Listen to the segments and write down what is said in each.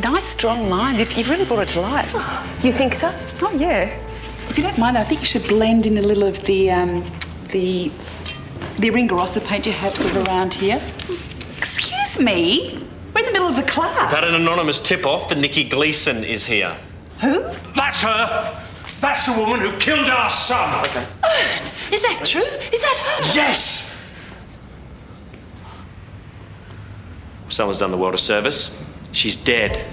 Nice, strong lines. You've really brought it to life. You think so? Oh, yeah. If you don't mind, though, I think you should blend in a little of the Ringarossa paint you have sort of around here. Excuse me? We're in the middle of a class. We've had an anonymous tip-off that Nikki Gleeson is here. Who? That's her! That's the woman who killed our son! Okay. Oh, is that true? Is that her? Yes! Someone's done the world a service. She's dead.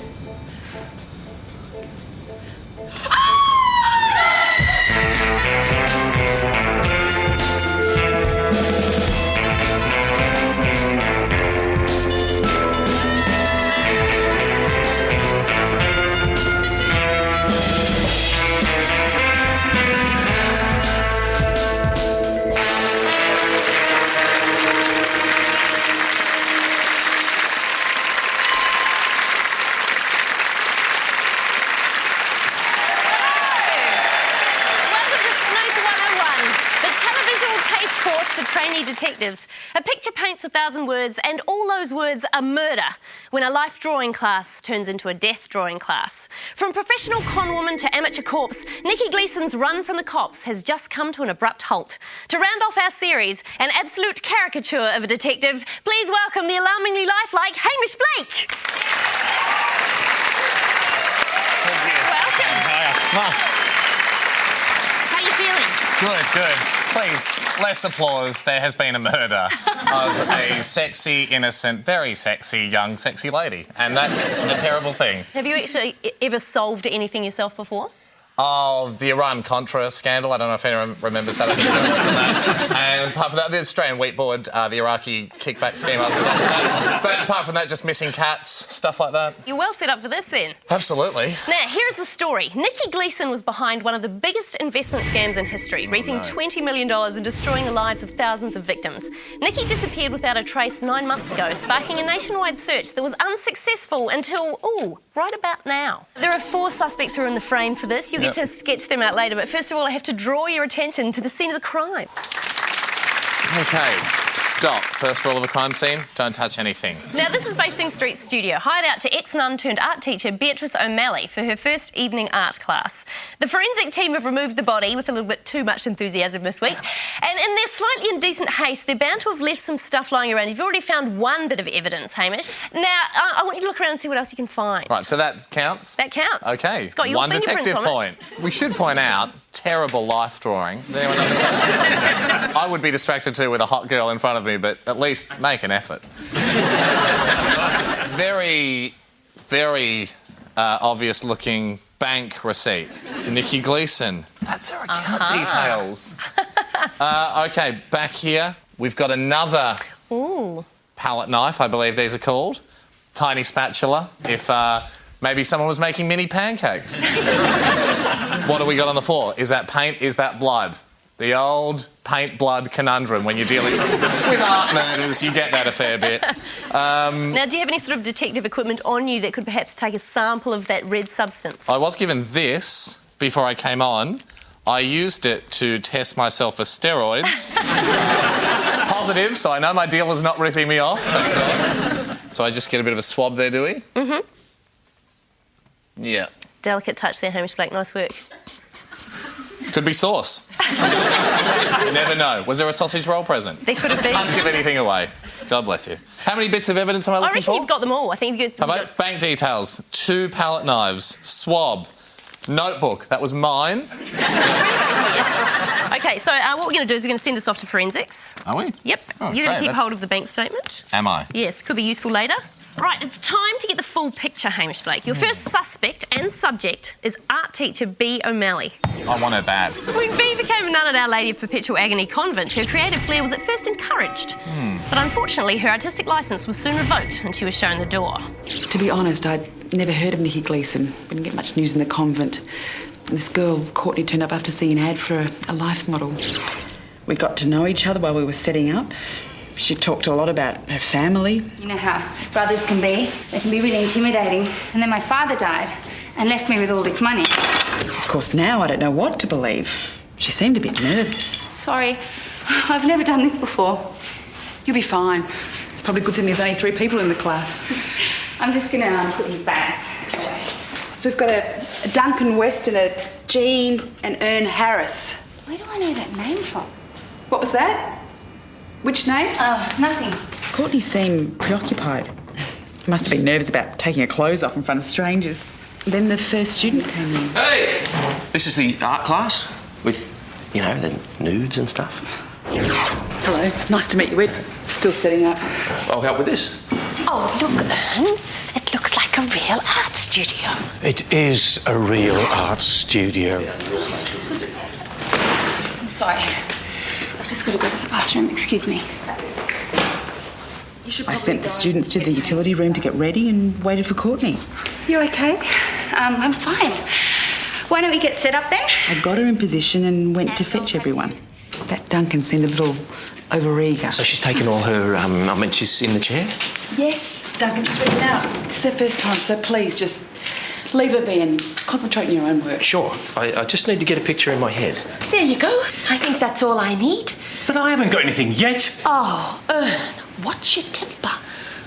Detectives. A picture paints 1,000 words, and all those words are murder when a life drawing class turns into a death drawing class. From professional conwoman to amateur corpse, Nikki Gleeson's run from the cops has just come to an abrupt halt. To round off our series, an absolute caricature of a detective, please welcome the alarmingly lifelike Hamish Blake. Thank you. Welcome. Well, How are you feeling? good. Please, less applause. There has been a murder of a sexy, innocent, very sexy, young, sexy lady. And that's a terrible thing. Have you actually ever solved anything yourself before? Oh, the Iran-Contra scandal. I don't know if anyone remembers that. I think you're involved in that. And apart from that, the Australian wheat board, the Iraqi kickback scheme, I was involved in that. But apart from that, just missing cats, stuff like that. You're well set up for this then. Absolutely. Now, here's the story. Nikki Gleeson was behind one of the biggest investment scams in history, reaping $20 million and destroying the lives of thousands of victims. Nikki disappeared without a trace 9 months ago, sparking a nationwide search that was unsuccessful until, right about now. There are 4 suspects who are in the frame for this. You'll get to sketch them out later, but first of all, I have to draw your attention to the scene of the crime. OK, stop. First rule of a crime scene, don't touch anything. Now, this is Basing Street Studio, hideout to ex-nun turned art teacher Beatrice O'Malley for her first evening art class. The forensic team have removed the body with a little bit too much enthusiasm this week. And in their slightly indecent haste, they're bound to have left some stuff lying around. You've already found one bit of evidence, Hamish. Now, I want you to look around and see what else you can find. Right, so that counts? That counts. OK, It's got your one fingerprints detective on it. point. We should point out, terrible life drawing. Does anyone notice that? I would be distracted too with a hot girl in front of me, but at least make an effort. Very, very obvious-looking bank receipt. Nikki Gleeson. That's her account details. OK, back here, we've got another palette knife, I believe these are called. Tiny spatula, if maybe someone was making mini pancakes. What do we got on the floor? Is that paint? Is that blood? The old paint-blood conundrum. When you're dealing with art murders, you get that a fair bit. Now, do you have any sort of detective equipment on you that could perhaps take a sample of that red substance? I was given this before I came on. I used it to test myself for steroids. Positive, so I know my dealer's not ripping me off. Thank God. So I just get a bit of a swab there, do we? Mm-hmm. Yeah. Delicate touch there, Hamish Blake. Nice work. Could be sauce. You never know. Was there a sausage roll present? There could have been. Can't give anything away. God bless you. How many bits of evidence am I looking for? I reckon you've got them all. I think you've got... Bank details, 2 palette knives, swab, notebook. That was mine. OK, so what we're going to do is we're going to send this off to forensics. Are we? Yep. Oh, You're going to great, keep hold of the bank statement. Am I? Yes, could be useful later. Right, it's time to get the full picture, Hamish Blake. Your first suspect and subject is art teacher B. O'Malley. I want her bad. When B became a nun at Our Lady of Perpetual Agony Convent, her creative flair was at first encouraged. But unfortunately, her artistic licence was soon revoked and she was shown the door. To be honest, I'd never heard of Nikki Gleeson. Didn't get much news in the convent. This girl, Courtney, turned up after seeing an ad for a life model. We got to know each other while we were setting up. She talked a lot about her family. You know how brothers can be. They can be really intimidating. And then my father died and left me with all this money. Of course, now I don't know what to believe. She seemed a bit nervous. Sorry, I've never done this before. You'll be fine. It's probably a good thing there's only 3 people in the class. I'm just going to put these bags. So we've got a Duncan West and a Jean and Ern Harris. Where do I know that name from? What was that? Which name? Oh, nothing. Courtney seemed preoccupied. Must have been nervous about taking her clothes off in front of strangers. Then the first student came in. Hey! This is the art class with, you know, the nudes and stuff. Hello, nice to meet you. We're still setting up. I'll help with this. Oh, look, Ern. It looks like a real art studio. It is a real art studio. I'm sorry. I've just got to go to the bathroom. Excuse me. I sent the students to the utility room to get ready and waited for Courtney. You okay? I'm fine. Why don't we get set up then? I got her in position and went to fetch everyone. That Duncan seemed a little overeager. So she's taken all her, she's in the chair? Yes, Duncan, she's ready now. It's her first time, so please just leave her be and concentrate on your own work. Sure. I just need to get a picture in my head. There you go. I think that's all I need. But I haven't got anything yet. Oh, Ern, what's your temper?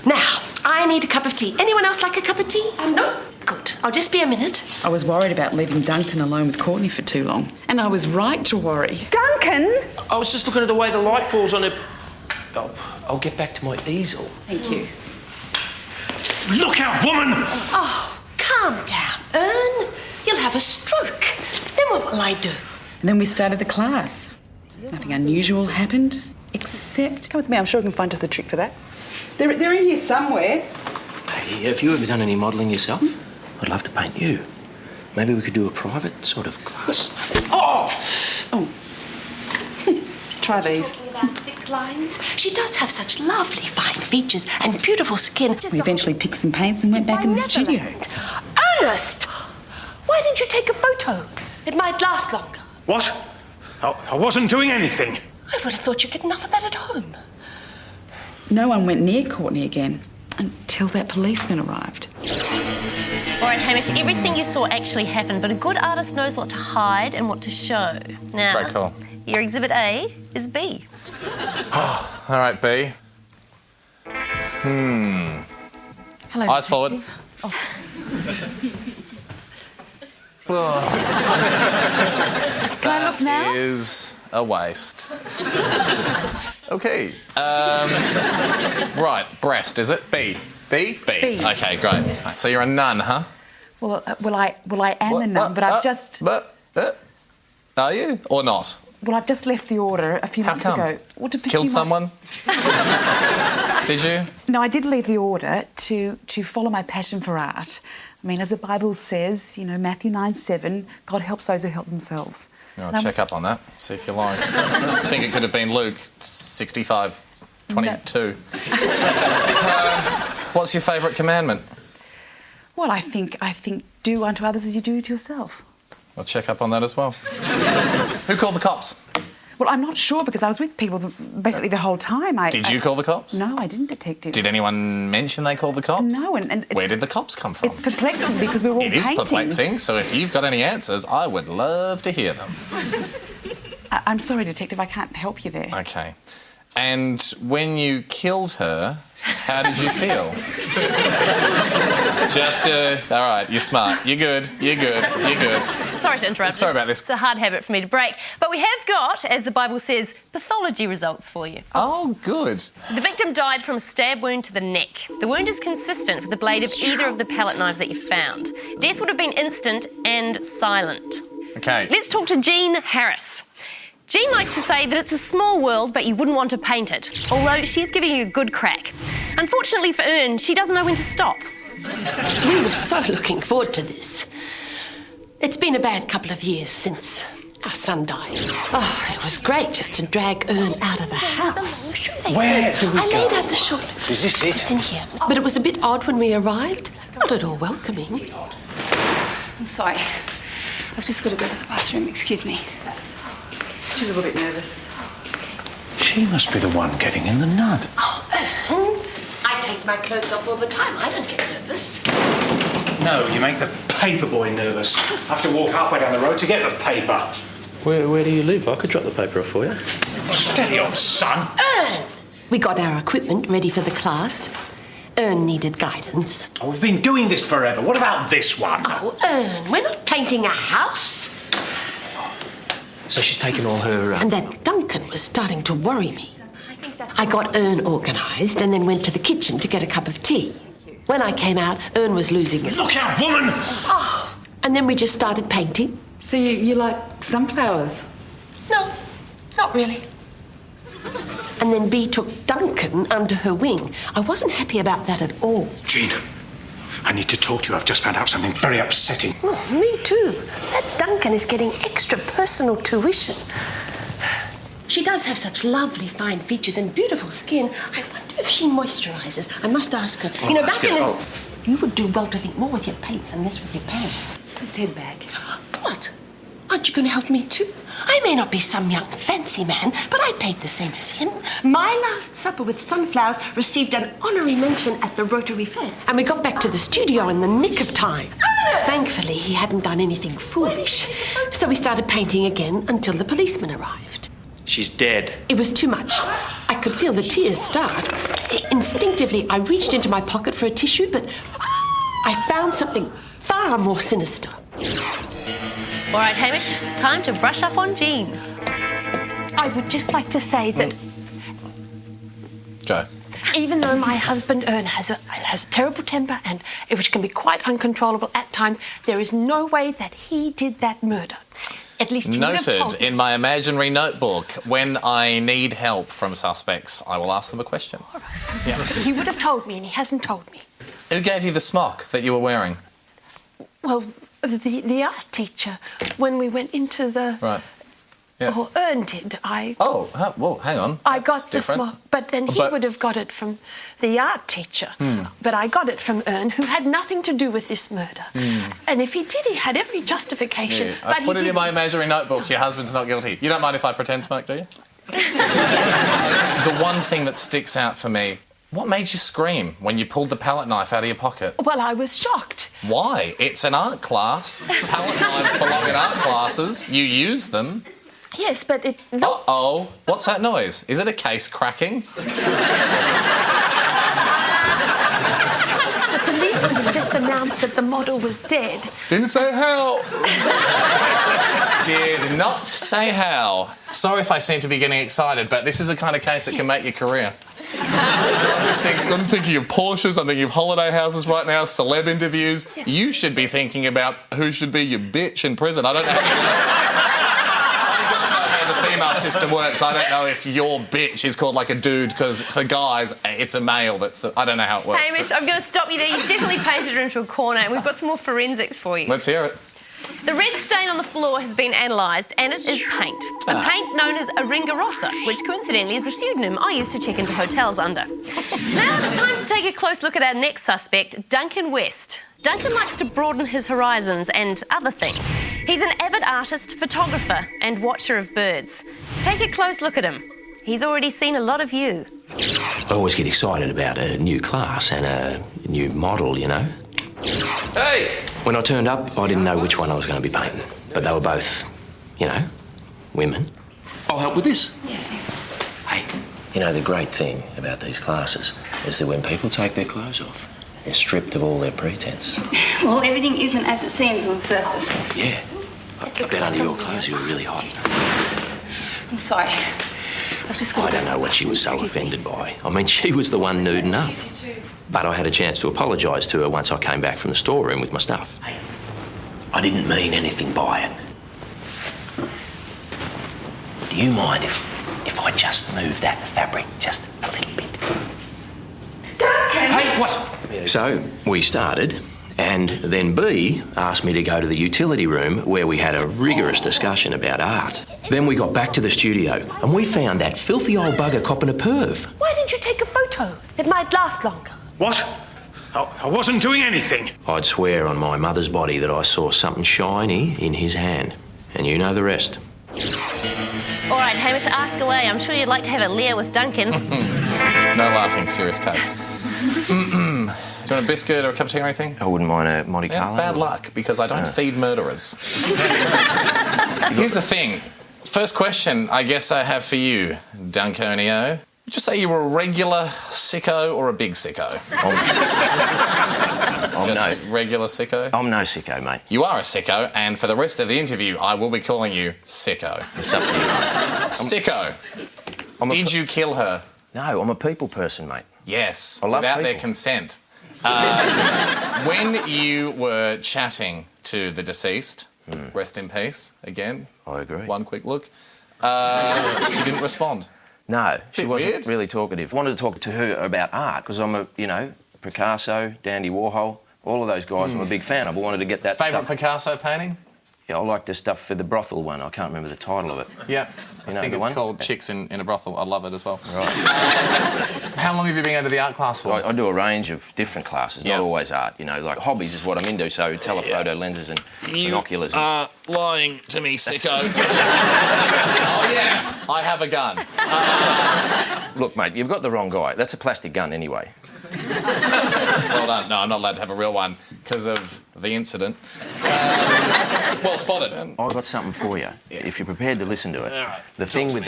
Now, I need a cup of tea. Anyone else like a cup of tea? No? Good. I'll just be a minute. I was worried about leaving Duncan alone with Courtney for too long. And I was right to worry. Duncan! I was just looking at the way the light falls on her. I'll get back to my easel. Thank you. Look out, woman! Oh, calm down, Ern. You'll have a stroke. Then what will I do? And then we started the class. Nothing unusual happened, except... Come with me, I'm sure I can find us a trick for that. They're in here somewhere. Hey, have you ever done any modelling yourself? I'd love to paint you. Maybe we could do a private sort of class. Oh! Try these. Without thick lines. She does have such lovely fine features and beautiful skin. We eventually picked some paints and went back in the studio. Ernest! Why didn't you take a photo? It might last longer. What? I wasn't doing anything. I would have thought you'd get enough of that at home. No one went near Courtney again until that policeman arrived. All right, Hamish, everything you saw actually happened, but a good artist knows what to hide and what to show. Now, Great call. Your exhibit A is B. All right, B. Hello, Eyes forward. Can I look now? Is a waste. Okay. Right, breast, is it? B. B? B. B. Okay, great. So you're a nun, huh? Well, I am a nun, but I've just... Are you? Or not? Well, I've just left the order a few How months come? ago. Well, to pursue Killed someone? Did you? No, I did leave the order to follow my passion for art. I mean, as the Bible says, you know, Matthew 9:7, God helps those who help themselves. I'll check up on that, see if you like. I think it could have been Luke 65:22. What's your favourite commandment? Well, I think do unto others as you do to yourself. I'll check up on that as well. Who called the cops? Well, I'm not sure because I was with people basically the whole time. Did you call the cops? No, I didn't, Detective. Did anyone mention they called the cops? No, and Where did the cops come from? It's perplexing because we're all It is painting. perplexing, so if you've got any answers, I would love to hear them. I'm sorry, Detective, I can't help you there. Okay. And when you killed her, how did you feel? All right, you're smart. You're good. Sorry to interrupt. Sorry about this. It's a hard habit for me to break. But we have got, as the Bible says, pathology results for you. Oh, good. The victim died from a stab wound to the neck. The wound is consistent with the blade of either of the palette knives that you found. Death would have been instant and silent. Okay. Let's talk to Jean Harris. Jean likes to say that it's a small world, but you wouldn't want to paint it, although she's giving you a good crack. Unfortunately for Ern, she doesn't know when to stop. We were so looking forward to this. It's been a bad couple of years since our son died. Oh, it was great just to drag Ern out of the house. Where do we I go? laid out the short... Is this it? It's in here. But it was a bit odd when we arrived. Not at all welcoming. I'm sorry. I've just got to go to the bathroom. Excuse me. She's a little bit nervous. She must be the one getting in the nud. Oh, Ern, I take my clothes off all the time. I don't get nervous. No, you make the paper boy nervous. I have to walk halfway down the road to get the paper. Where do you live? I could drop the paper off for you. Steady on, son. Ern! We got our equipment ready for the class, Ern needed guidance. Oh, we've been doing this forever. What about this one? Oh, Ern, we're not painting a house. So she's taken all her... And that Duncan was starting to worry me. I got Ern organised and then went to the kitchen to get a cup of tea. When I came out, Ern was losing it. Look out, woman! Oh, and then we just started painting. So you like sunflowers? No, not really. And then Bea took Duncan under her wing. I wasn't happy about that at all. Jean, I need to talk to you. I've just found out something very upsetting. Oh, me too. That Duncan is getting extra personal tuition. She does have such lovely fine features and beautiful skin. I wonder if she moisturises. I must ask her. Oh, you know, ask Duncan her. is... You would do well to think more with your paints and less with your pants. Let's head back. What? Aren't you going to help me too? I may not be some young fancy man, but I paint the same as him. My last supper with sunflowers received an honorary mention at the Rotary Fair. And we got back to the studio in the nick of time. Thankfully, he hadn't done anything foolish. So we started painting again until the policeman arrived. She's dead. It was too much. I could feel the tears start. Instinctively, I reached into my pocket for a tissue, but I found something far more sinister. All right, Hamish, time to brush up on Jean. I would just like to say that Go. even though my husband Ern has a terrible temper and which can be quite uncontrollable at times, there is no way that he did that murder. At least he would have Noted told me. in my imaginary notebook. When I need help from suspects, I will ask them a question. Yeah. He would have told me, and he hasn't told me. Who gave you the smock that you were wearing? Well, the art teacher, when we went into the... Right. Yeah. Or Ern did. Oh, well, hang on. I That's got the different. smock, but then he But- would have got it from the art teacher. But I got it from Ern, who had nothing to do with this murder. And if he did, he had every justification. Yeah, But I put he it in my didn't. imaginary notebook. Your husband's not guilty. You don't mind if I pretend smoke, do you? The one thing that sticks out for me, what made you scream when you pulled the palette knife out of your pocket? Well, I was shocked. Why? It's an art class. Palette knives belong in art classes. You use them. Yes, but it... No, Uh-oh. What's that noise? Is it a case cracking? the policeman had just announced that the model was dead. Didn't say how. Did not say how. Sorry if I seem to be getting excited, but this is the kind of case that can make your career. I'm thinking of Porsches, I'm thinking of holiday houses right now, celeb interviews. You should be thinking about who should be your bitch in prison. I don't know how the female system works. I don't know if your bitch is called like a dude, because for guys, it's a male. I don't know how it works. Hamish, I'm going to stop you there. You've definitely painted her into a corner, and we've got some more forensics for you. Let's hear it. The red stain on the floor has been analysed, and it is paint. A paint known as a Ringa Rossa, which coincidentally is a pseudonym I used to check into hotels under. Now it's time to take a close look at our next suspect, Duncan West. Duncan likes to broaden his horizons and other things. He's an avid artist, photographer, and watcher of birds. Take a close look at him. He's already seen a lot of you. I always get excited about a new class and a new model, you know. Hey! When I turned up, I didn't know which one I was going to be painting, but they were both, you know, women. I'll help with this. Yeah, thanks. Hey, you know, the great thing about these classes is that when people take their clothes off, they're stripped of all their pretense. Well, everything isn't as it seems on the surface. Yeah. I bet under your clothes you were really hot. I'm sorry. I've just got... I don't know what she was so Excuse me. offended by. I mean, she was the one nuding up. But I had a chance to apologise to her once I came back from the storeroom with my stuff. Hey, I didn't mean anything by it. Do you mind if I just move that fabric just a little bit? Duncan! Hey, what? So we started, and then Bea asked me to go to the utility room where we had a rigorous discussion about art. Then we got back to the studio, and we found that filthy old bugger copping a perv. Why didn't you take a photo? It might last longer. What? I wasn't doing anything. I'd swear on my mother's body that I saw something shiny in his hand. And you know the rest. All right, Hamish, ask away. I'm sure you'd like to have a leer with Duncan. No laughing, serious case. Do you want a biscuit or a cup of tea or anything? I wouldn't mind a Monte Yeah, Carlo. bad luck, because I don't feed murderers. Here's the thing. First question I guess I have for you, Duncanio. Would you say you were a regular sicko or a big sicko? I'm Just no, regular sicko? I'm no sicko, mate. You are a sicko, and for the rest of the interview, I will be calling you sicko. It's up to you, mate. Sicko, did you kill her? No, I'm a people person, mate. Yes, I love without their people. consent. When you were chatting to the deceased, rest in peace, again. I agree. One quick look. She didn't respond. No, she Bit wasn't weird. really talkative. I wanted to talk to her about art because I'm a, Picasso, Dandy Warhol, all of those guys. I'm a big fan. I wanted to get that Favourite stuff. Picasso painting? Yeah, I like the stuff for the brothel one. I can't remember the title of it. Yeah, I know think the it's one? called Chicks in a Brothel. I love it as well. Right. How long have you been going to the art class for? I do a range of different classes, Yeah. not always art. Like hobbies is what I'm into, so telephoto lenses and binoculars. And... are lying to me, sicko. Oh, yeah, I have a gun. Look, mate, you've got the wrong guy. That's a plastic gun anyway. Well done. No, I'm not allowed to have a real one because of the incident. Well spotted. I got something for you, if you're prepared to listen to it. All right. The thing with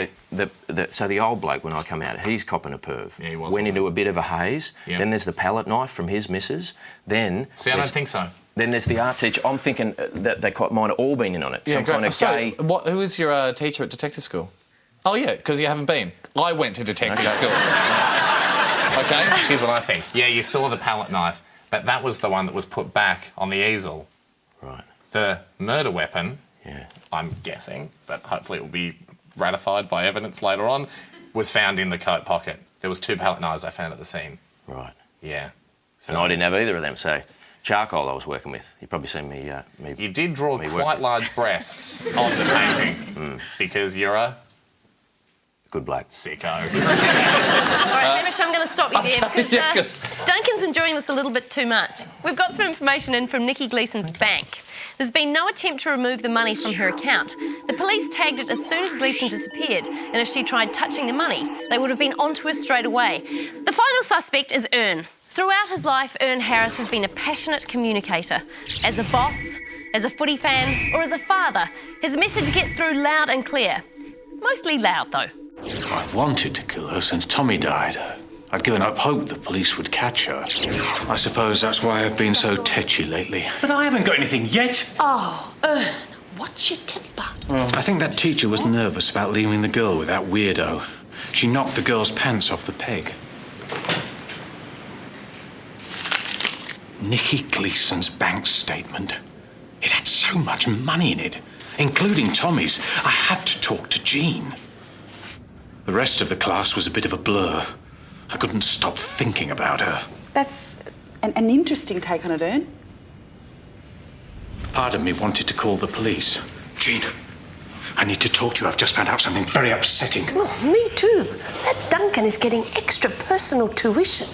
so the old bloke, when I come out, he's copping a perv. Yeah, he was, Went wasn't into a bit of a haze. Yeah. Then there's the palette knife from his missus. Then... See, I don't think so. Then there's the art teacher. I'm thinking that they might have all been in on it. Some kind of gay... Who is your teacher at detective school? Oh, yeah, because you haven't been. I went to detective school. OK, here's what I think. Yeah, you saw the palette knife, but that was the one that was put back on the easel. Right. The murder weapon, Yeah. I'm guessing, but hopefully it will be ratified by evidence later on, was found in the coat pocket. There was 2 palette knives I found at the scene. Right. Yeah. So And I didn't have either of them, so... Charcoal I was working with. You've probably seen me... you did draw me quite work. large breasts on the painting because you're a Good bloke. sicko. All right, Hamish, I'm going to stop you there because yeah, 'cause- Duncan's enjoying this a little bit too much. We've got some information in from Nikki Gleeson's bank. There's been no attempt to remove the money from her account. The police tagged it as soon as Gleeson disappeared, and if she tried touching the money, they would have been onto her straight away. The final suspect is Ern. Throughout his life, Ern Harris has been a passionate communicator. As a boss, as a footy fan, or as a father, his message gets through loud and clear. Mostly loud, though. I've wanted to kill her since Tommy died. I'd given up hope the police would catch her. I suppose that's why I've been so tetchy lately. But I haven't got anything yet. Oh, what's your temper? I think that teacher was nervous about leaving the girl with that weirdo. She knocked the girl's pants off the peg. Nikki Gleeson's bank statement. It had so much money in it, including Tommy's. I had to talk to Jean. The rest of the class was a bit of a blur. I couldn't stop thinking about her. That's an interesting take on it, Ern. Part of me wanted to call the police. Jean, I need to talk to you. I've just found out something very upsetting. Oh, me too. That Duncan is getting extra personal tuition.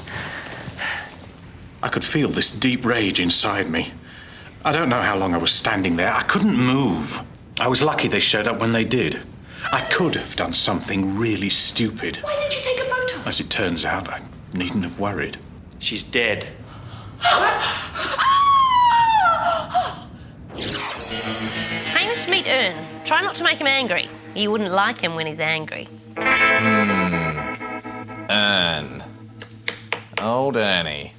I could feel this deep rage inside me. I don't know how long I was standing there. I couldn't move. I was lucky they showed up when they did. I could have done something really stupid. Why didn't you take a photo? As it turns out, I needn't have worried. She's dead. Hamish, meet Ern. Try not to make him angry. You wouldn't like him when he's angry. Ern. Old Ernie.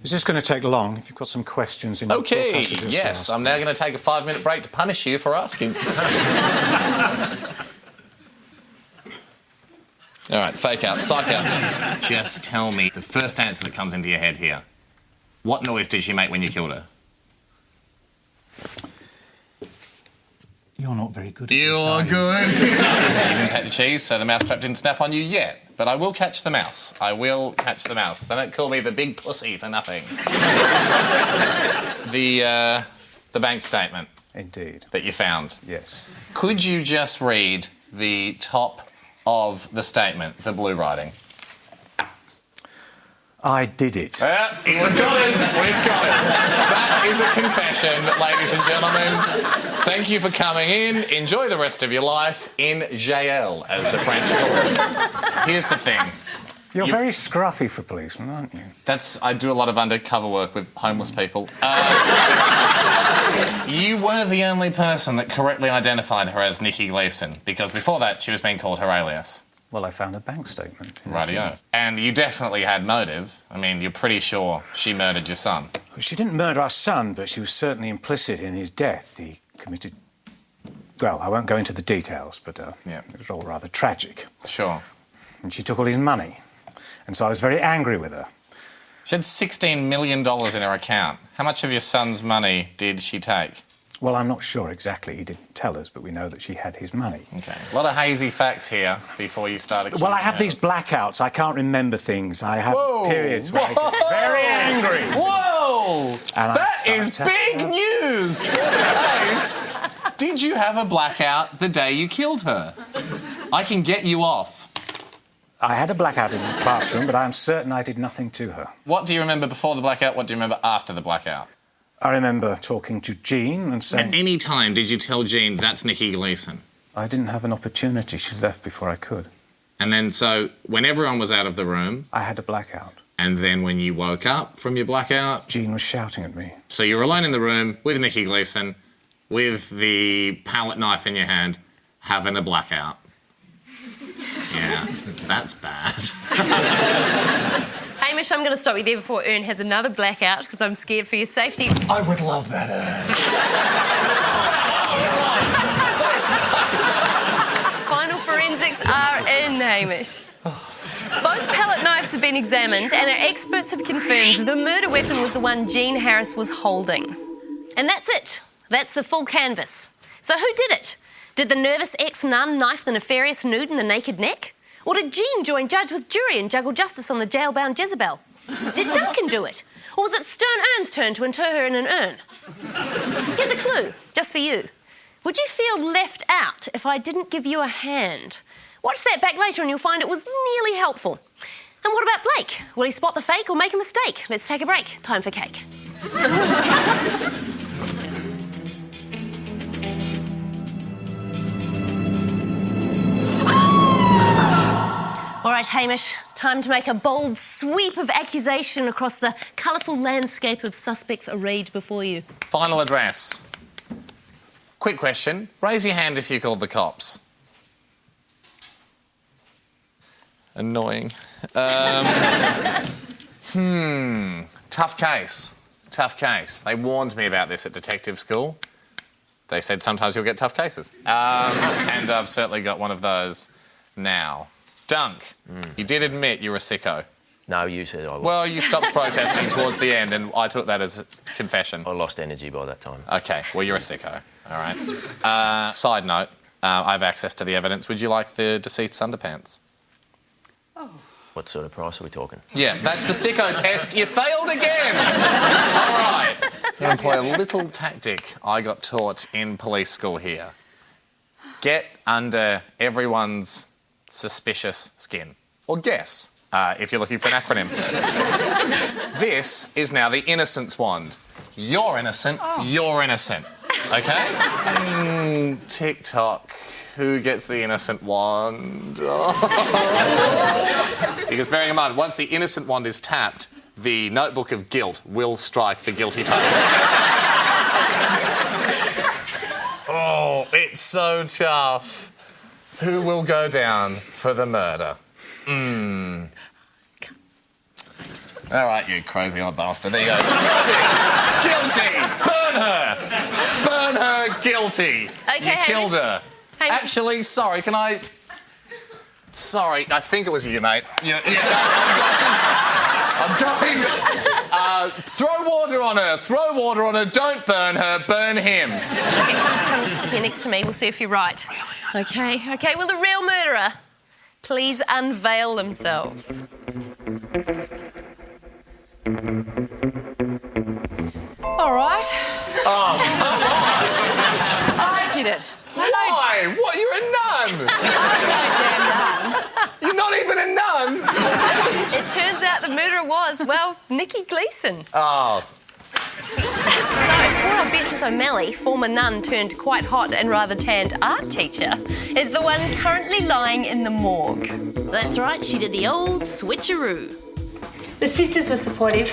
Is this going to take long? If you've got some questions in OK, yes, I'm now going to take a 5-minute break to punish you for asking. All right, fake out, psych out. Just tell me the first answer that comes into your head here. What noise did she make when you killed her? You're not very good at You're good. You didn't take the cheese, so the mousetrap didn't snap on you yet. But I will catch the mouse. I will catch the mouse. They don't call me the big pussy for nothing. The bank statement. Indeed. That you found. Yes. Could you just read the top of the statement, the blue writing? I did it. We've got it. We've got it. That is a confession, ladies and gentlemen. Thank you for coming in. Enjoy the rest of your life in jail, as the French call it. Here's the thing. You're very scruffy for policemen, aren't you? I do a lot of undercover work with homeless people. You were the only person that correctly identified her as Nikki Gleeson, because before that she was being called her alias. Well, I found a bank statement. Rightio. And you definitely had motive. I mean, you're pretty sure she murdered your son. Well, she didn't murder our son, but she was certainly implicit in his death. He committed... Well, I won't go into the details, but it was all rather tragic. Sure. And she took all his money. And so I was very angry with her. She had $16 million in her account. How much of your son's money did she take? Well, I'm not sure exactly. He didn't tell us, but we know that she had his money. OK. A lot of hazy facts here before you start accusing Well, I have her. these blackouts. I can't remember things. I have periods where I get very angry. Whoa! And That is big news for the case. Did you have a blackout the day you killed her? I can get you off. I had a blackout in the classroom, but I am certain I did nothing to her. What do you remember before the blackout? What do you remember after the blackout? I remember talking to Jean and saying... At any time did you tell Jean that's Nikki Gleeson? I didn't have an opportunity. She left before I could. And then so when everyone was out of the room... I had a blackout. And then when you woke up from your blackout... Jean was shouting at me. So you were alone in the room with Nikki Gleeson, with the palette knife in your hand, having a blackout. Yeah, that's bad. Hamish, I'm going to stop you there before Ern has another blackout because I'm scared for your safety. I would love that, Final forensics are in, Hamish. Both palette knives have been examined and our experts have confirmed the murder weapon was the one Jean Harris was holding. And that's it. That's the full canvas. So who did it? Did the nervous ex-nun knife the nefarious nude in the naked neck? Or did Jean join judge with jury and juggle justice on the jail-bound Jezebel? Did Duncan do it? Or was it Stern Ern's turn to inter her in an urn? Here's a clue, just for you. Would you feel left out if I didn't give you a hand? Watch that back later and you'll find it was nearly helpful. And what about Blake? Will he spot the fake or make a mistake? Let's take a break. Time for cake. All right, Hamish, time to make a bold sweep of accusation across the colourful landscape of suspects arrayed before you. Final address. Quick question. Raise your hand if you called the cops. Annoying. Tough case. Tough case. They warned me about this at detective school. They said sometimes you'll get tough cases. And I've certainly got one of those now. Dunk, you did admit you were a sicko. No, you said I was. Well, you stopped protesting towards the end, and I took that as confession. I lost energy by that time. OK, well, you're a sicko. All right. Side note, I have access to the evidence. Would you like the deceased's underpants? Oh. What sort of price are we talking? Yeah, that's the sicko test. You failed again. All right. I'm going to employ a little tactic I got taught in police school here. Get under everyone's suspicious skin. Or guess, if you're looking for an acronym. This is now the innocence wand. You're innocent, you're innocent. OK? TikTok. Who gets the innocent wand? Oh. Because bearing in mind, once the innocent wand is tapped, the notebook of guilt will strike the guilty party. Oh, it's so tough. Who will go down for the murder? All right, you crazy old bastard. There you go. Guilty! Burn her! Burn her guilty! OK, You killed her. Hamish. Actually, sorry, can I... Sorry, I think it was you, mate. I'm going... throw water on her. Throw water on her. Don't burn her. Burn him. OK, come here next to me. We'll see if you're right. OK, will the real murderer please unveil themselves? All right. Oh, come on. I did it. Why? What, you're a nun? You're not even a nun? It turns out the murderer was, well, Nikki Gleeson. Oh. So, poor old Beatrice O'Malley, former nun turned quite hot and rather tanned art teacher, is the one currently lying in the morgue. That's right, she did the old switcheroo. The sisters were supportive,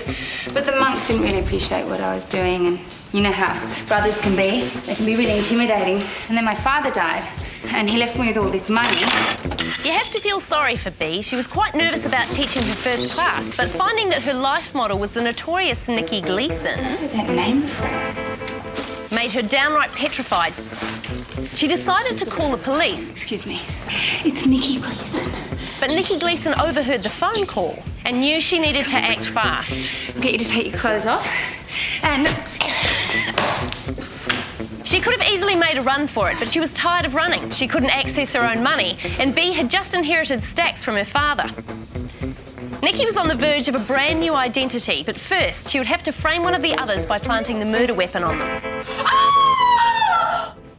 but the monks didn't really appreciate what I was doing, and you know how brothers can be. They can be really intimidating. And then my father died, and he left me with all this money. You have to feel sorry for Bea. She was quite nervous about teaching her first class, but finding that her life model was the notorious Nikki Gleeson That name before. made her downright petrified. She decided to call the police. Excuse me. It's Nikki Gleeson. But Nikki Gleeson overheard the phone call and knew she needed to act fast. Get you to take your clothes off. And She could have easily made a run for it, but she was tired of running. She couldn't access her own money, and Bea had just inherited stacks from her father. Nikki was on the verge of a brand new identity, but first she would have to frame one of the others by planting the murder weapon on them.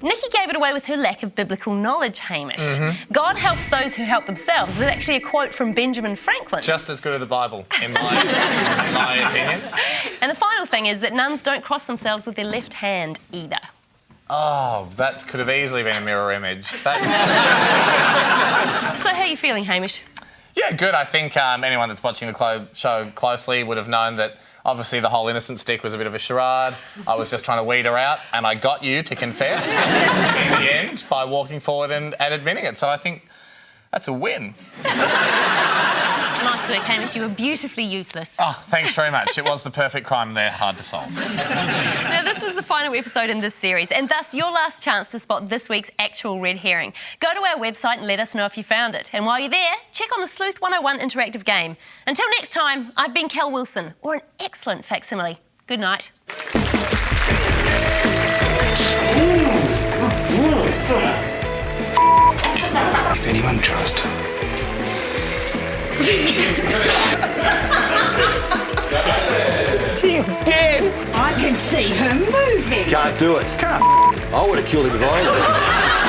Nikki gave it away with her lack of biblical knowledge, Hamish. God helps those who help themselves. It's actually a quote from Benjamin Franklin. Just as good as the Bible, in my opinion. And the final thing is that nuns don't cross themselves with their left hand either. Oh, that could have easily been a mirror image. That's... So how are you feeling, Hamish? Yeah, good. I think anyone that's watching the show closely would have known that obviously the whole innocent stick was a bit of a charade. I was just trying to weed her out, and I got you to confess in the end by walking forward and admitting it. So I think that's a win. Nice work, Hamish. You were beautifully useless. Oh, thanks very much. It was the perfect crime there, hard to solve. Now, this was the final episode in this series, and thus your last chance to spot this week's actual red herring. Go to our website and let us know if you found it. And while you're there, check on the Sleuth 101 interactive game. Until next time, I've been Cal Wilson, or an excellent facsimile. Good night. If anyone tries to... She's dead. I can see her moving. Can't do it. I would have killed him if I was there.